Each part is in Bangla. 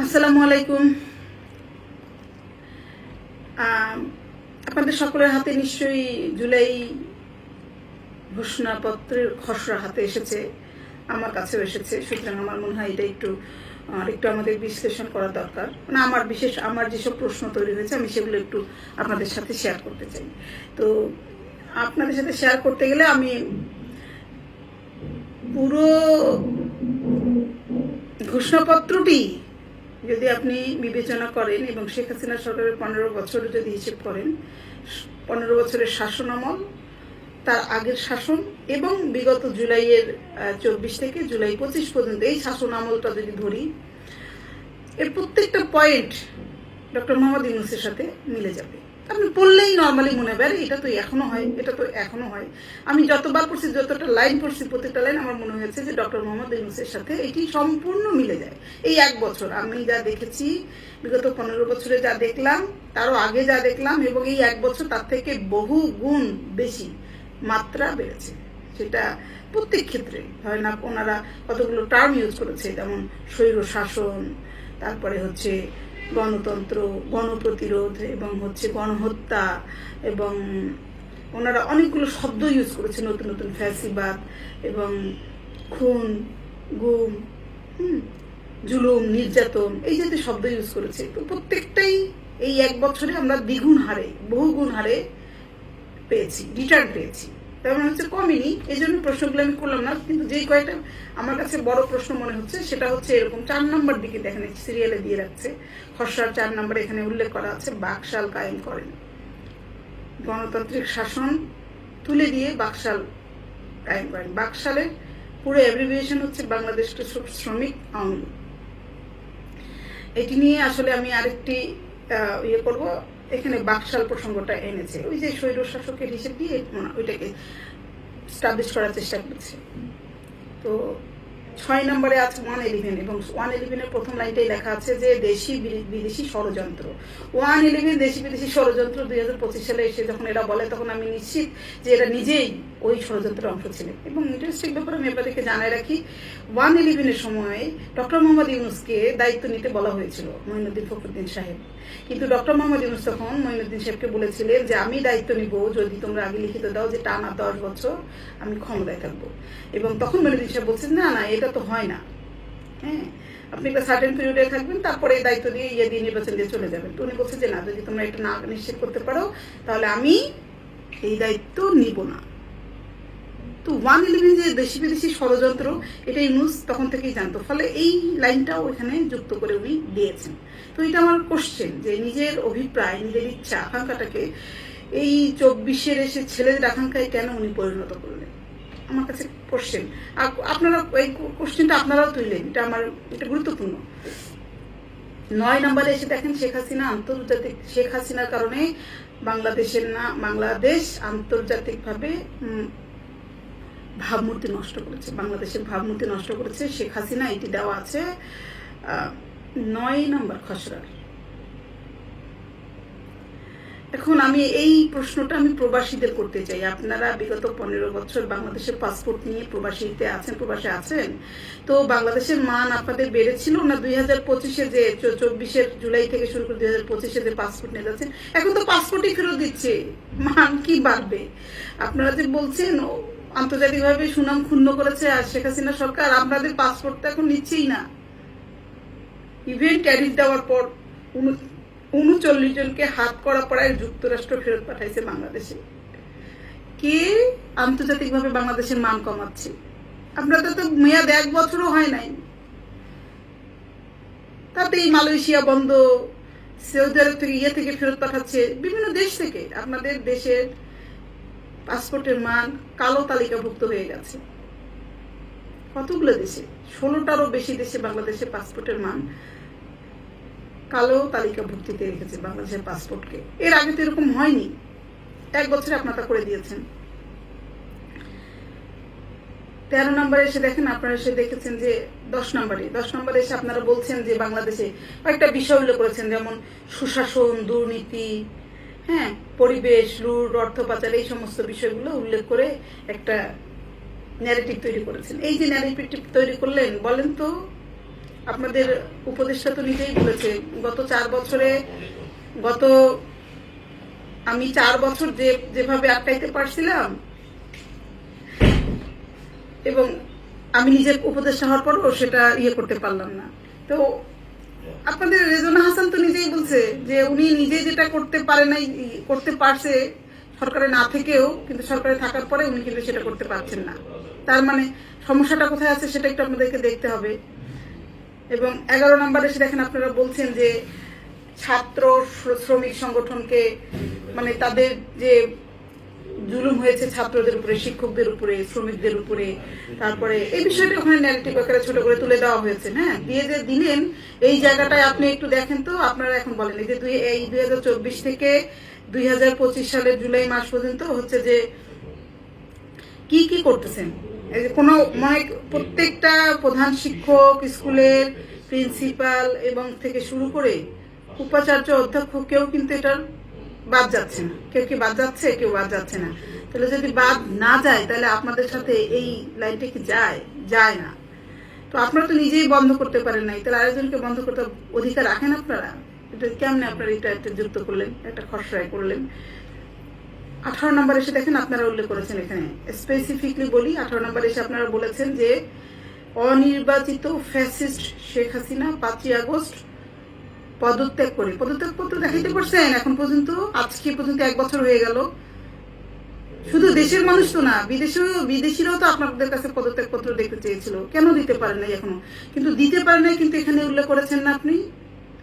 আসসালামু আলাইকুম। আপনাদের সকলের হাতে নিশ্চয়ই জুলাই ঘোষণাপত্রের খসড়া হাতে এসেছে, আমার কাছেও এসেছে। সুতরাং আমার মনে হয় এটা একটু আমাদের বিশ্লেষণ করা দরকার। মানে আমার যেসব প্রশ্ন তৈরি হয়েছে আমি সেগুলো একটু আপনাদের সাথে শেয়ার করতে চাই। তো আপনাদের সাথে শেয়ার করতে গেলে আমি পুরো ঘোষণাপত্রটি যদি আপনি বিবেচনা করেন এবং শেখ হাসিনা সরকারের 15 বছর যদি হিসেব করেন, 15 বছরের শাসন আমল, তার আগের শাসন এবং বিগত জুলাইয়ের 24 থেকে জুলাই 25 পর্যন্ত এই শাসন আমলটা যদি ধরি, এর প্রত্যেকটা পয়েন্ট ডক্টর মোহাম্মদ ইউনূসের সাথে মিলে যাবে। আপনি পড়লেই নর্মালি মনে হবে এটা তো এখনো হয়, এটা তো এখনো হয়। আমি যতবার পড়ছি, যতটা লাইন পড়ছি, প্রত্যেকটা লাইন আমার মনে হয়েছে যে ডক্টর মোহাম্মদ ইউনূসের সাথে এটি সম্পূর্ণ মিলে যায়। এই এক বছর আমি যা দেখেছি, বিগত 15 বছরে যা দেখলাম, তারও আগে যা দেখলাম, এবং এই এক বছর তার থেকে বহু গুণ বেশি মাত্রা বেড়েছে। সেটা প্রত্যেক ক্ষেত্রে হয় না। ওনারা কতগুলো টার্ম ইউজ করেছে, যেমন স্বৈর শাসন, তারপরে হচ্ছে গণতন্ত্র, গণপ্রতিরোধ, এবং হচ্ছে গণহত্যা, এবং ওনারা অনেকগুলো শব্দ ইউজ করেছে, নতুন নতুন ফ্যাসিবাদ এবং খুন, গুম, জুলুম, নির্যাতন, এই জাতীয় শব্দ ইউজ করেছে। তো প্রত্যেকটাই এই এক বছরে আমরা দ্বিগুণ হারে, বহুগুণ হারে পেয়েছি, রিটার্ন পেয়েছি। তেমন হচ্ছে কমেনি। এই জন্য প্রশ্নগুলো আমি করলাম না, কিন্তু যেই কয়েকটা আমার কাছে বড় প্রশ্ন মনে হচ্ছে সেটা হচ্ছে এরকম 4 নম্বর দিকে দেখেন, সিরিয়ালে দিয়ে রাখছে খসড়ার 4 নম্বরে এখানে উল্লেখ করা আছে বাকশাল কায়েম করেন। গণতান্ত্রিক শাসন তুলে দিয়ে বাকশাল কায়েম করেন। বাকশালের পুরো অ্যাব্রিভিয়েশন হচ্ছে বাংলাদেশ শ্রমিক আওয়ামী লীগ। এটি নিয়ে আসলে আমি আরেকটি করব। এখানে বাকশাল প্রসঙ্গটা এনেছে, ওই যে স্বৈর শাসকের হিসেব দিয়ে ওইটাকে স্টাবলিশ করার চেষ্টা করছে। তো 6 নম্বরে আছে 111, এবং 111 প্রথম লাইনটাই লেখা আছে যে দেশি বিদেশি ষড়যন্ত্র। 111 দেশি বিদেশি ষড়যন্ত্র 2025 সালে এসে যখন এরা বলে, তখন আমি নিশ্চিত যে এরা নিজেই ওই ষড়যন্ত্রের অংশ ছিলেন। এবং ইন্টারেস্টিং ব্যাপার আমি আপনাদেরকে জানাই রাখি, 111 সময় ডক্টর মোহাম্মদ ইউনূসকে দায়িত্ব নিতে বলা হয়েছিল, মঈনুদ্দিন ফখরুদ্দিন সাহেব। কিন্তু ডক্টর মোহাম্মদ ইউনূস তখন মঈনুদ্দিন সাহেবকে বলেছিলেন যে আমি দায়িত্ব নিব যদি তোমরা আগে লিখিত দাও যে টানা 10 বছর আমি ক্ষমতায় থাকবো। এবং তখন মঈনুদ্দিন সাহেব বলছেন না না, এটা তো হয় না। হ্যাঁ, আপনি একটা সার্টেন পিরিয়ডে থাকবেন, তারপরে এই দায়িত্ব দিয়ে দিয়ে নির্বাচন দিয়ে চলে যাবেন। তো উনি বলছেন যে না, যদি তোমরা এটা না নিশ্চিত করতে পারো তাহলে আমি এই দায়িত্ব নিব না। তো 111 যে দেশি বিদেশি ষড়যন্ত্র, এটা ইউনূস তখন থেকেই জানতো, ফলে এই লাইনটাও এখানে যুক্ত করে উনি দিয়েছেন। তো এটা আমার কোশ্চেন যে নিজের অভিপ্রায়, নিজের ইচ্ছা আকাঙ্ক্ষাটাকে এই 24-এর এসে ছেলেদের আকাঙ্ক্ষায় কেন উনি পরিণত করলেন, আমার কাছে কোশ্চেন। আর আপনারা এই কোশ্চেনটা আপনারাও তুললেন, এটা গুরুত্বপূর্ণ। 9 নম্বরে এসে দেখেন শেখ হাসিনার কারণে বাংলাদেশ আন্তর্জাতিকভাবে ভাবমূর্তি নষ্ট করেছে, বাংলাদেশের ভাবমূর্তি নষ্ট করেছে শেখ হাসিনা। এটি দেওয়া আছে 9 নম্বর খসড়ার। এখন আমি এই প্রশ্নটা আমি প্রবাসীদের করতে চাই। আপনারা বিগত 15 বছর বাংলাদেশের পাসপোর্ট নিয়ে প্রবাসে আছেন। তো বাংলাদেশের মান আপনাদের বেড়েছিল না? 2025-এ যে 24-এর জুলাই থেকে শুরু করে 2025-এ যে পাসপোর্ট নিয়ে যাচ্ছেন, এখন তো পাসপোর্টই ফেরত দিচ্ছে, মান কি বাড়বে? আপনারা যে বলছেন আন্তর্জাতিকভাবে সুনাম ক্ষুণ্ণ করেছে আর শেখ হাসিনা সরকার, আপনাদের পাসপোর্ট তো এখন নিচ্ছেই না। ইভেন ট্যারিফ দেওয়ার পর 39 জনকে হাত করা পড়ায় যুক্তরাষ্ট্র ফেরত পাঠাইছে বাংলাদেশে। কে আন্তর্জাতিকভাবে বাংলাদেশের মান কমাচ্ছে? আপনাদের তো মেয়াদ 1 বছরও হয় নাই, তাতেই মালয়েশিয়া বন্ধ, সৌদি আরব থেকে ফেরত পাঠাচ্ছে, বিভিন্ন দেশ থেকে। আপনাদের দেশের পাসপোর্টের মান কালো তালিকাভুক্ত হয়ে গেছে। কতগুলো দেশে, 16টারও বেশি দেশে বাংলাদেশের পাসপোর্টের মান কালো তালিকাভুক্তিতে রেখেছে বাংলাদেশের পাসপোর্টকে। এর আগে তো এরকম হয়নি, 1 বছরে আপনারা করে দিয়েছেন। 13 নম্বরে এসে দেখেন, আপনারা এসে দেখেছেন যে 10 নম্বরে এসে আপনারা বলছেন যে বাংলাদেশে কয়েকটা বিষয় উল্লেখ করেছেন, যেমন সুশাসন, দুর্নীতি, পরিবেশ, লুট, অর্থ পাচার, এই সমস্ত বিষয়গুলো উল্লেখ করে একটা ন্যারেটিভ তৈরি করেছেন। এই যে ন্যারেটিভ তৈরি করলেন, বলেন তো আপনাদের উপদেষ্টা তো নিজেই বলেছে গত 4 বছরে আমি 4 বছর যেভাবে আটকাইতে পারছিলাম, এবং আমি নিজের উপদেষ্টা হওয়ার পরও সেটা করতে পারলাম না। তো আপনাদের রেজওয়ানা হাসান তো নিজেই বলছে যে উনি নিজে যেটা করতে পারে নাই, করতে পারছে সরকারে না থেকেও, কিন্তু সরকারে থাকার পরে উনি কিন্তু সেটা করতে পারছেন না। তার মানে সমস্যাটা কোথায় আছে সেটা একটু আপনাদেরকে দেখতে হবে। এবং 11 নম্বরে এসে দেখেন আপনারা বলছেন যে ছাত্র শ্রমিক সংগঠনকে, মানে তাদের যে জুলুম হয়েছে ছাত্রদের উপরে, শিক্ষকদের উপরে, শ্রমিকদের উপরে, তারপরে এই বিষয়টা ওখানে ন্যারেটিভ আকারে ছোট করে তুলে দেওয়া হয়েছে। হ্যাঁ, দিয়ে যে দিলেন এই জায়গাটায় আপনি একটু দেখেন তো, আপনারা এখন বলেন এই যে 2024 থেকে 2025 সালের জুলাই মাস পর্যন্ত হচ্ছে যে কি কি করতেছেন। এই যে কোনো মানে প্রত্যেকটা প্রধান শিক্ষক, স্কুলের প্রিন্সিপাল এবং থেকে শুরু করে উপাচার্য, অধ্যক্ষ কেউ কিন্তু এটার বাদ যাচ্ছে না। কেউ কি বাদ যাচ্ছে? কেউ বাদ যাচ্ছে না। তাহলে যদি বাদ না যায় তাহলে আপনাদের সাথে এই লাইনটা কি যায় না। তো আপনারা তো নিজেই বন্ধ করতে পারেন নাই, তাহলে আরেকজনকে বন্ধ করতে অধিকার রাখেন আপনারা? এটা কেমনে আপনারা এটা যুক্ত করলেন, একটা খসড়ায় করলেন। 18 নম্বর এসে দেখেন আপনারা উল্লেখ করেছেন, এখানে স্পেসিফিকলি বলি, 18 নম্বর এসে আপনারা বলেছেন যে অনির্বাচিত ফ্যাসিস্ট শেখ হাসিনা 5ই আগস্ট পদত্যাগ পত্র দেখাইতে পারছেন এখন পর্যন্ত? আজকে পর্যন্ত 1 বছর হয়ে গেল। শুধু দেশের মানুষ তো না, বিদেশিরাও তো আপনাদের কাছে পদত্যাগ পত্র দেখতে চেয়েছিল, কেন দিতে পারেন নাই এখনো? কিন্তু দিতে পারেন নাই, কিন্তু এখানে উল্লেখ করেছেন না আপনি।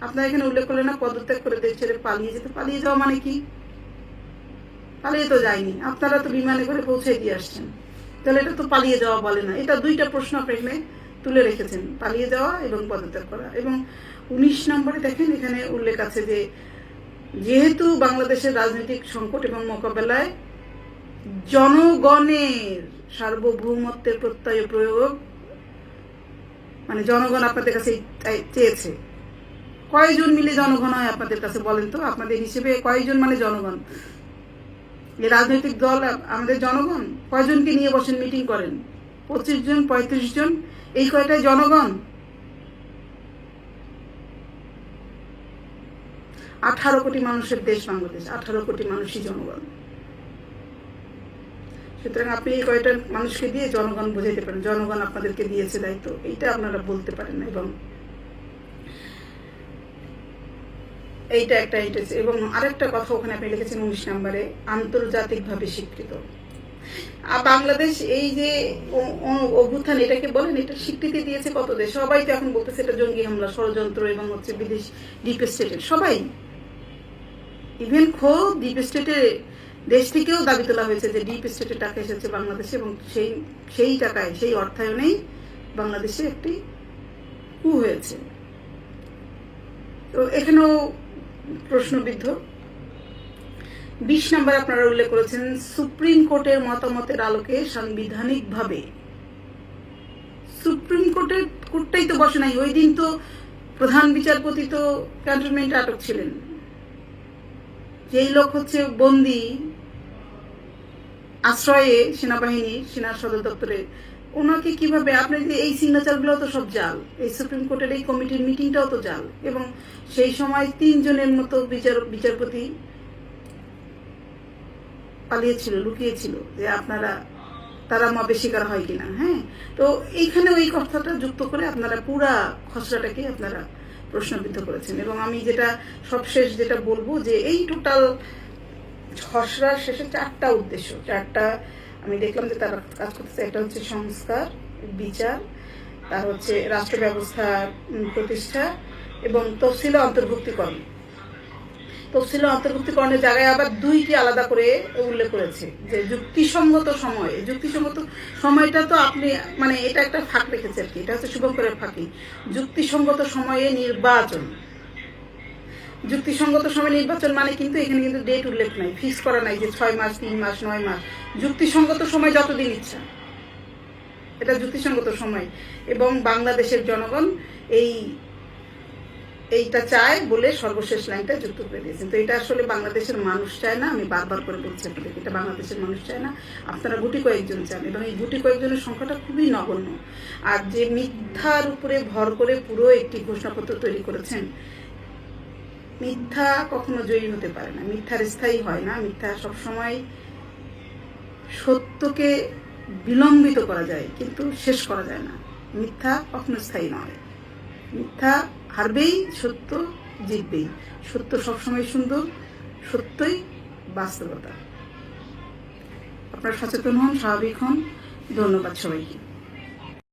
আপনারা এখানে উল্লেখ করলেন না পদত্যাগ করে দেশ ছেড়ে পালিয়ে যেতে। পালিয়ে যাওয়া মানে কি? পালিয়ে তো যায়নি, আপনারা তো বিমানে করে পৌঁছে দিয়ে আসছেন। তাহলে এটা তো পালিয়ে যাওয়া বলে না। এটা 2টা প্রশ্ন আপনি এখানে তুলে রেখেছেন, পালিয়ে যাওয়া এবং পদত্যাগ করা। এবং 19 নম্বরে দেখেন এখানে উল্লেখ আছে যে যেহেতু বাংলাদেশের রাজনৈতিক সংকট এবং মোকাবেলায় জনগণের সার্বভৌমত্বের প্রত্যয় প্রয়োগ, মানে জনগণ আপনাদের কাছে চেয়েছে। কয়জন মিলে জনগণ হয় আপনাদের কাছে বলেন তো? আপনাদের হিসেবে কয়জন মানে জনগণ? এই রাজনৈতিক দল আমাদের জনগণ? কয়জনকে নিয়ে বসেন মিটিং করেন? 25 জন, 35 জন, এই কয়টাই জনগণ? 18 কোটি মানুষের দেশ বাংলাদেশ, 18 কোটি মানুষই জনগণ। সুতরাং আপনি এই কয়টা মানুষকে দিয়ে জনগণ বোঝাইতে পারেন, জনগণ আপনাদেরকে দিয়েছে দায়িত্ব, এইটা আপনারা বলতে পারেন না। এবং এইটা এবং আরেকটা কথা ওখানে আপনি লিখেছেন 19 নম্বরে, আন্তর্জাতিকভাবে স্বীকৃত। বাংলাদেশ এই যে অভ্যুত্থান এটাকে বলেন, এটা স্বীকৃতি দিয়েছে কত দেশ? সবাই তো এখন বলতেছে এটা জঙ্গি হামলা, ষড়যন্ত্র এবং হচ্ছে বিদেশ ডিপ স্টেটের, সবাই। ইভেন খোদ ডিপ স্টেটের দেশ থেকেও দাবি তোলা হয়েছে যে ডিপ স্টেটের টাকা এসেছে বাংলাদেশে, এবং সেই টাকায়, সেই অর্থায়নেই বাংলাদেশে একটি কু হয়েছে। তো এখানেও প্রশ্নবিদ্ধ। 20 নম্বর আপনারা উল্লেখ করেছেন সুপ্রিম কোর্টের মতামতের আলোকে সাংবিধানিকভাবে। সুপ্রিম কোর্টটাই তো বসে নাই ওই দিন, তো প্রধান বিচারপতি তো ক্যান্টনমেন্টে আটক ছিলেন। যেই লোক হচ্ছে বন্দী আশ্রয়ে সেনাবাহিনীর, সেনা সদর দপ্তরে, ওনাকে কিভাবে আপনি যে এই সিগনেচার গুলো তো সব জাল, এই সুপ্রিম কোর্টের এই কমিটির মিটিংটাও তো জাল। এবং সেই সময় 3 জনের মতো বিচারপতি পালিয়েছিল, লুকিয়েছিল যে তারা মবে শিকার হয় কিনা। হ্যাঁ, তো এইখানে ওই কথাটা যুক্ত করে আপনারা পুরা খসড়াটাকে আপনারা প্রশ্নবিদ্ধ করেছেন। এবং আমি যেটা সবশেষ যেটা বলবো যে এই টোটাল খসড়ার শেষে 4টা উদ্দেশ্য, 4টা আমি দেখলাম যে তারা কাজ করতেছে। একটা হচ্ছে সংস্কার, বিচার, তার হচ্ছে রাষ্ট্র ব্যবস্থা প্রতিষ্ঠা এবং তফসিলে অন্তর্ভুক্তিকরণ। তফসিলে অন্তর্ভুক্তিকরণের জায়গায় আবার 2টি আলাদা করে উল্লেখ করেছে যে যুক্তিসঙ্গত সময়। যুক্তিসঙ্গত সময়টা তো আপনি মানে এটা একটা ফাঁক রেখেছে আর কি, এটা হচ্ছে শুভঙ্করের ফাঁকি। যুক্তিসঙ্গত সময়ে নির্বাচন, যুক্তিসঙ্গত সময় নির্বাচন মানে কিন্তু এখানে কিন্তু ডেট উল্লেখ নাই, ফিক্স করা নাই যে 6 মাস, 3 মাস, 9 মাস। যুক্তিসঙ্গত সময় যতদিন ইচ্ছা, এটা যুক্তিসঙ্গত সময়। এবং বাংলাদেশের জনগণ এইটা চায় বলে সর্বশেষ লাইনটা যুক্ত করে দিয়েছেন। তো এটা আসলে বাংলাদেশের মানুষ চায় না, আমি বারবার করে বলছি আপনাদেরকে, এটা বাংলাদেশের মানুষ চায় না, আপনারা গুটি কয়েকজন চান, এবং এই গুটি কয়েকজনের সংখ্যাটা খুবই নগণ্য। আর যে মিথ্যার উপরে ভর করে পুরো একটি ঘোষণাপত্র তৈরি করেছেন, মিথ্যা কখনো জয়ী হতে পারে না, মিথ্যার স্থায়ী হয় না, মিথ্যা সবসময় সত্যকে বিলম্বিত করা যায় কিন্তু শেষ করা যায় না, মিথ্যা কখনো স্থায়ী নয়, মিথ্যা হারবেই, সত্য জিতবেই, সত্য সবসময় সুন্দর, সত্যই বাস্তবতা। আপনারা সচেতন হন, স্বাভাবিক হন। ধন্যবাদ সবাইকে।